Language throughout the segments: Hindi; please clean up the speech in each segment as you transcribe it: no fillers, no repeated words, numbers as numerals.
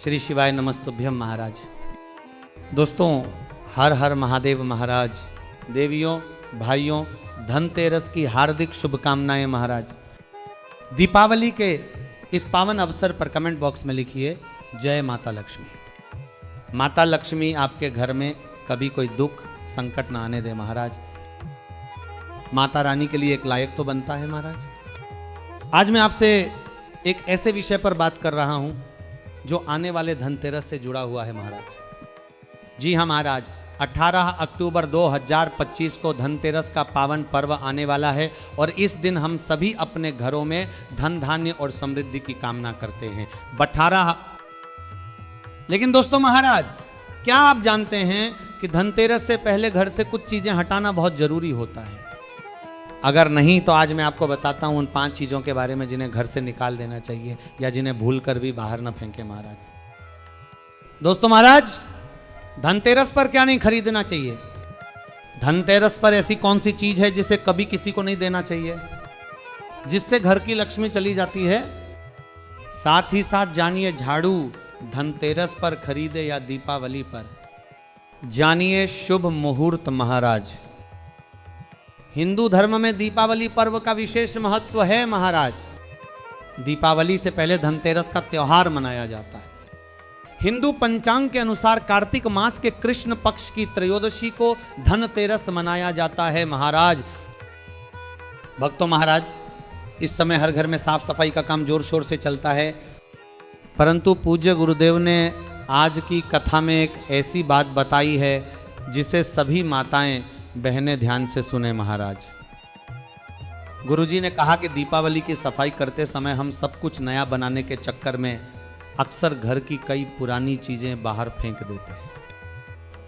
श्री शिवाय नमस्तुभ्यम महाराज। दोस्तों, हर हर महादेव महाराज। देवियों भाइयों, धनतेरस की हार्दिक शुभकामनाएं महाराज। दीपावली के इस पावन अवसर पर कमेंट बॉक्स में लिखिए जय माता लक्ष्मी। माता लक्ष्मी आपके घर में कभी कोई दुख संकट ना आने दे महाराज। माता रानी के लिए एक लायक तो बनता है महाराज। आज मैं आपसे एक ऐसे विषय पर बात कर रहा हूं जो आने वाले धनतेरस से जुड़ा हुआ है महाराज। जी हाँ महाराज, 18 अक्टूबर 2025 को धनतेरस का पावन पर्व आने वाला है और इस दिन हम सभी अपने घरों में धन धान्य और समृद्धि की कामना करते हैं। 18। लेकिन दोस्तों महाराज, क्या आप जानते हैं कि धनतेरस से पहले घर से कुछ चीजें हटाना बहुत जरूरी होता है? अगर नहीं तो आज मैं आपको बताता हूं उन 5 चीजों के बारे में जिन्हें घर से निकाल देना चाहिए या जिन्हें भूलकर भी बाहर न फेंके महाराज। दोस्तों महाराज, धनतेरस पर क्या नहीं खरीदना चाहिए? धनतेरस पर ऐसी कौन सी चीज है जिसे कभी किसी को नहीं देना चाहिए, जिससे घर की लक्ष्मी चली जाती है? साथ ही साथ जानिए, झाड़ू धनतेरस पर खरीदे या दीपावली पर, जानिए शुभ मुहूर्त महाराज। हिंदू धर्म में दीपावली पर्व का विशेष महत्व है महाराज। दीपावली से पहले धनतेरस का त्योहार मनाया जाता है। हिंदू पंचांग के अनुसार कार्तिक मास के कृष्ण पक्ष की त्रयोदशी को धनतेरस मनाया जाता है महाराज। भक्तों महाराज, इस समय हर घर में साफ सफाई का काम जोर शोर से चलता है, परंतु पूज्य गुरुदेव ने आज की कथा में एक ऐसी बात बताई है जिसे सभी माताएं बहनें ध्यान से सुने महाराज। गुरुजी ने कहा कि दीपावली की सफाई करते समय हम सब कुछ नया बनाने के चक्कर में अक्सर घर की कई पुरानी चीजें बाहर फेंक देते हैं,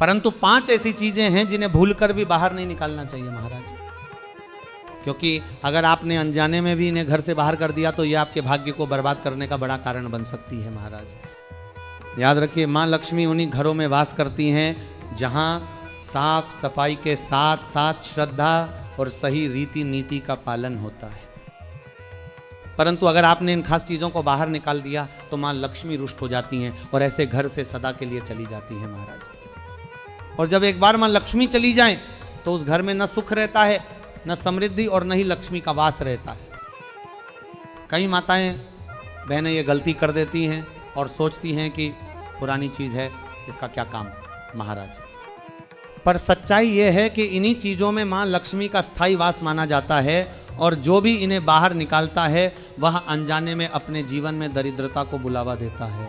परंतु 5 ऐसी चीजें हैं जिन्हें भूलकर भी बाहर नहीं निकालना चाहिए महाराज। क्योंकि अगर आपने अनजाने में भी इन्हें घर से बाहर कर दिया तो यह आपके भाग्य को बर्बाद करने का बड़ा कारण बन सकती है महाराज। याद रखिए, माँ लक्ष्मी उन्हीं घरों में वास करती हैं जहां साफ सफाई के साथ साथ श्रद्धा और सही रीति नीति का पालन होता है। परंतु अगर आपने इन खास चीजों को बाहर निकाल दिया तो मां लक्ष्मी रुष्ट हो जाती हैं और ऐसे घर से सदा के लिए चली जाती हैं महाराज। और जब एक बार मां लक्ष्मी चली जाएं तो उस घर में न सुख रहता है, न समृद्धि और न ही लक्ष्मी का वास रहता है। कई माताएं बहनें ये गलती कर देती हैं और सोचती हैं कि पुरानी चीज है, इसका क्या काम महाराज। पर सच्चाई यह है कि इन्हीं चीजों में मां लक्ष्मी का स्थायी वास माना जाता है और जो भी इन्हें बाहर निकालता है वह अनजाने में अपने जीवन में दरिद्रता को बुलावा देता है।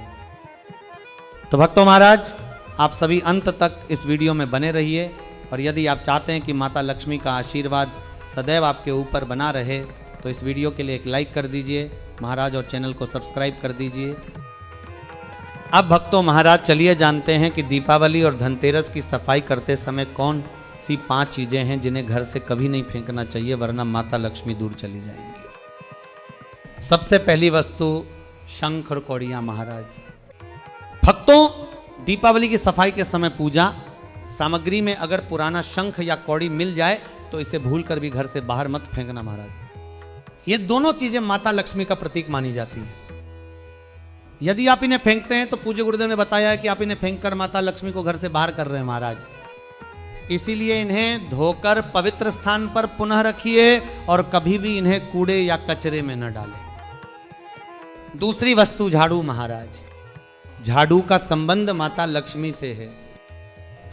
तो भक्तों महाराज, आप सभी अंत तक इस वीडियो में बने रहिए और यदि आप चाहते हैं कि माता लक्ष्मी का आशीर्वाद सदैव आपके ऊपर बना रहे तो इस वीडियो के लिए एक लाइक कर दीजिए महाराज और चैनल को सब्सक्राइब कर दीजिए। अब भक्तों महाराज, चलिए जानते हैं कि दीपावली और धनतेरस की सफाई करते समय कौन सी 5 चीजें हैं जिन्हें घर से कभी नहीं फेंकना चाहिए, वरना माता लक्ष्मी दूर चली जाएंगी। सबसे पहली वस्तु शंख और कौड़ियां महाराज। भक्तों, दीपावली की सफाई के समय पूजा सामग्री में अगर पुराना शंख या कौड़ी मिल जाए तो इसे भूलकर भी घर से बाहर मत फेंकना महाराज। ये दोनों चीजें माता लक्ष्मी का प्रतीक मानी जाती है। यदि आप इन्हें फेंकते हैं तो पूज्य गुरुदेव ने बताया है कि आप इन्हें फेंककर माता लक्ष्मी को घर से बाहर कर रहे हैं महाराज। इसीलिए इन्हें धोकर पवित्र स्थान पर पुनः रखिए और कभी भी इन्हें कूड़े या कचरे में न डालें। दूसरी वस्तु झाड़ू महाराज। झाड़ू का संबंध माता लक्ष्मी से है।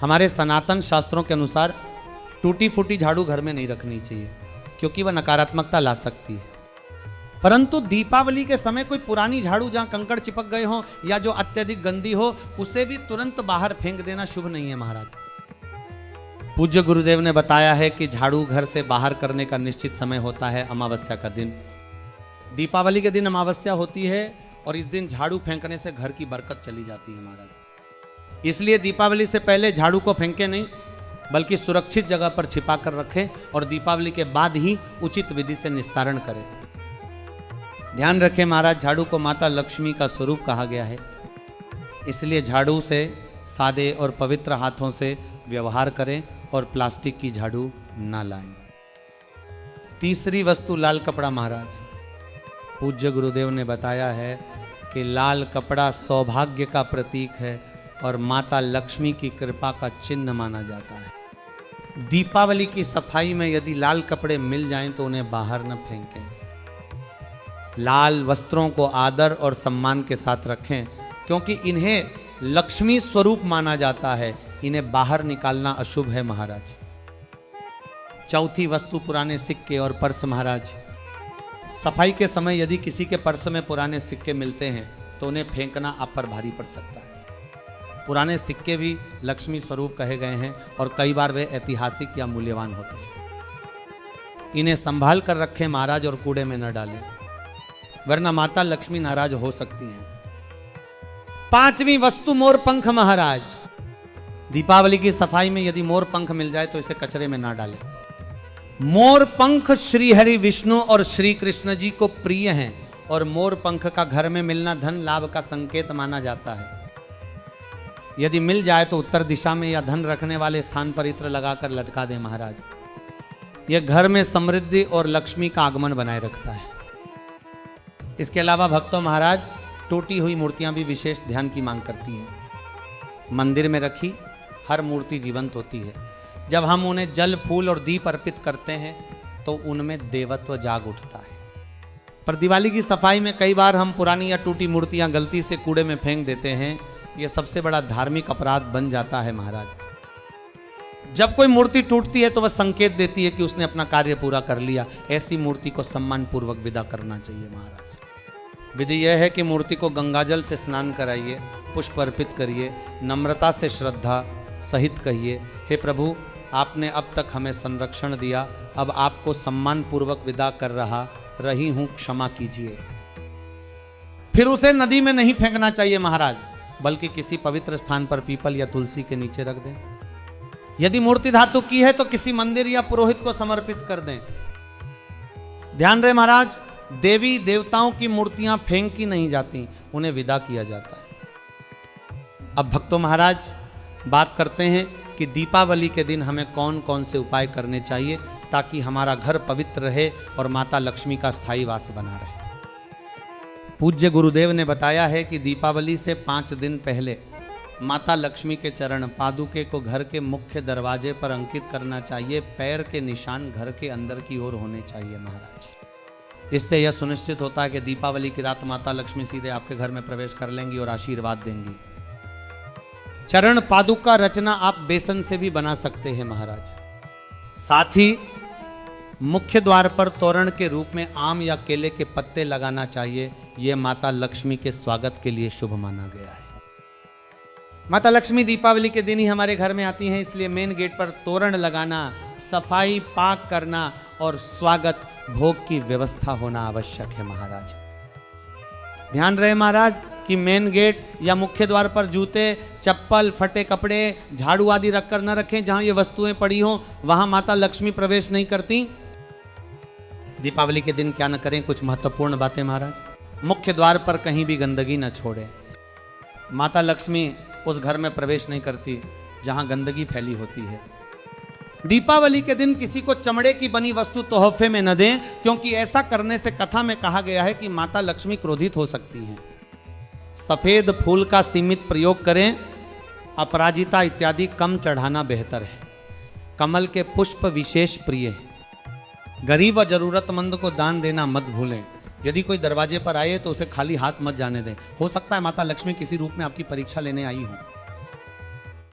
हमारे सनातन शास्त्रों के अनुसार टूटी फूटी झाड़ू घर में नहीं रखनी चाहिए क्योंकि वह नकारात्मकता ला सकती है। परंतु दीपावली के समय कोई पुरानी झाड़ू जहां कंकड़ चिपक गए हो या जो अत्यधिक गंदी हो उसे भी तुरंत बाहर फेंक देना शुभ नहीं है महाराज। पूज्य गुरुदेव ने बताया है कि झाड़ू घर से बाहर करने का निश्चित समय होता है अमावस्या का दिन। दीपावली के दिन अमावस्या होती है और इस दिन झाड़ू फेंकने से घर की बरकत चली जाती है महाराज। इसलिए दीपावली से पहले झाड़ू को फेंके नहीं, बल्कि सुरक्षित जगह पर छिपा कर रखें और दीपावली के बाद ही उचित विधि से निस्तारण करें। ध्यान रखें महाराज, झाड़ू को माता लक्ष्मी का स्वरूप कहा गया है, इसलिए झाड़ू से सादे और पवित्र हाथों से व्यवहार करें और प्लास्टिक की झाड़ू ना लाएं। तीसरी वस्तु लाल कपड़ा महाराज। पूज्य गुरुदेव ने बताया है कि लाल कपड़ा सौभाग्य का प्रतीक है और माता लक्ष्मी की कृपा का चिन्ह माना जाता है। दीपावली की सफाई में यदि लाल कपड़े मिल जाएं तो उन्हें बाहर न फेंकें। लाल वस्त्रों को आदर और सम्मान के साथ रखें, क्योंकि इन्हें लक्ष्मी स्वरूप माना जाता है। इन्हें बाहर निकालना अशुभ है महाराज। चौथी वस्तु पुराने सिक्के और पर्स महाराज। सफाई के समय यदि किसी के पर्स में पुराने सिक्के मिलते हैं तो उन्हें फेंकना आप पर भारी पड़ सकता है। पुराने सिक्के भी लक्ष्मी स्वरूप कहे गए हैं और कई बार वे ऐतिहासिक या मूल्यवान होते हैं। इन्हें संभाल कर रखें महाराज और कूड़े में न डालें, वरना माता लक्ष्मी नाराज हो सकती हैं। पांचवी वस्तु मोर पंख महाराज। दीपावली की सफाई में यदि मोर पंख मिल जाए तो इसे कचरे में ना डालें। मोर पंख श्री हरि विष्णु और श्री कृष्ण जी को प्रिय हैं और मोर पंख का घर में मिलना धन लाभ का संकेत माना जाता है। यदि मिल जाए तो उत्तर दिशा में या धन रखने वाले स्थान पर इत्र लगाकर लटका दें महाराज। यह घर में समृद्धि और लक्ष्मी का आगमन बनाए रखता है। इसके अलावा भक्तों महाराज, टूटी हुई मूर्तियां भी विशेष ध्यान की मांग करती हैं। मंदिर में रखी हर मूर्ति जीवंत होती है। जब हम उन्हें जल फूल और दीप अर्पित करते हैं तो उनमें देवत्व जाग उठता है। पर दिवाली की सफाई में कई बार हम पुरानी या टूटी मूर्तियां गलती से कूड़े में फेंक देते हैं। यह सबसे बड़ा धार्मिक अपराध बन जाता है महाराज। जब कोई मूर्ति टूटती है तो वह संकेत देती है कि उसने अपना कार्य पूरा कर लिया। ऐसी मूर्ति को सम्मान पूर्वक विदा करना चाहिए महाराज। विधि यह है कि मूर्ति को गंगाजल से स्नान कराइए, पुष्प अर्पित करिए, नम्रता से श्रद्धा सहित कहिए, हे प्रभु आपने अब तक हमें संरक्षण दिया, अब आपको सम्मान पूर्वक विदा कर रही हूं, क्षमा कीजिए। फिर उसे नदी में नहीं फेंकना चाहिए महाराज, बल्कि किसी पवित्र स्थान पर पीपल या तुलसी के नीचे रख दें। यदि मूर्ति धातु की है तो किसी मंदिर या पुरोहित को समर्पित कर दें। ध्यान रहे महाराज, देवी देवताओं की मूर्तियां फेंकी नहीं जाती, उन्हें विदा किया जाता है। अब भक्तों महाराज, बात करते हैं कि दीपावली के दिन हमें कौन कौन से उपाय करने चाहिए ताकि हमारा घर पवित्र रहे और माता लक्ष्मी का स्थायी वास बना रहे। पूज्य गुरुदेव ने बताया है कि दीपावली से 5 दिन पहले माता लक्ष्मी के चरण पादुके को घर के मुख्य दरवाजे पर अंकित करना चाहिए। पैर के निशान घर के अंदर की ओर होने चाहिए महाराज। इससे यह सुनिश्चित होता है कि दीपावली की रात माता लक्ष्मी सीधे आपके घर में प्रवेश कर लेंगी और आशीर्वाद देंगी। चरण पादुका रचना आप बेसन से भी बना सकते हैं महाराज। साथ ही मुख्य द्वार पर तोरण के रूप में आम या केले के पत्ते लगाना चाहिए। यह माता लक्ष्मी के स्वागत के लिए शुभ माना गया है। माता लक्ष्मी दीपावली के दिन ही हमारे घर में आती हैं, इसलिए मेन गेट पर तोरण लगाना, सफाई पाक करना और स्वागत भोग की व्यवस्था होना आवश्यक है महाराज। ध्यान रहे महाराज कि मेन गेट या मुख्य द्वार पर जूते, चप्पल, फटे कपड़े, झाड़ू आदि रखकर न रखें। जहां ये वस्तुएं पड़ी हों वहां माता लक्ष्मी प्रवेश नहीं करती। दीपावली के दिन क्या न करें, कुछ महत्वपूर्ण बातें महाराज। मुख्य द्वार पर कहीं भी गंदगी न छोड़ें। माता लक्ष्मी उस घर में प्रवेश नहीं करती जहां गंदगी फैली होती है। दीपावली के दिन किसी को चमड़े की बनी वस्तु तोहफे में न दें, क्योंकि ऐसा करने से कथा में कहा गया है कि माता लक्ष्मी क्रोधित हो सकती हैं। सफेद फूल का सीमित प्रयोग करें। अपराजिता इत्यादि कम चढ़ाना बेहतर है। कमल के पुष्प विशेष प्रिय हैं। गरीब व जरूरतमंद को दान देना मत भूलें। यदि कोई दरवाजे पर आए तो उसे खाली हाथ मत जाने दें। हो सकता है माता लक्ष्मी किसी रूप में आपकी परीक्षा लेने आई हो।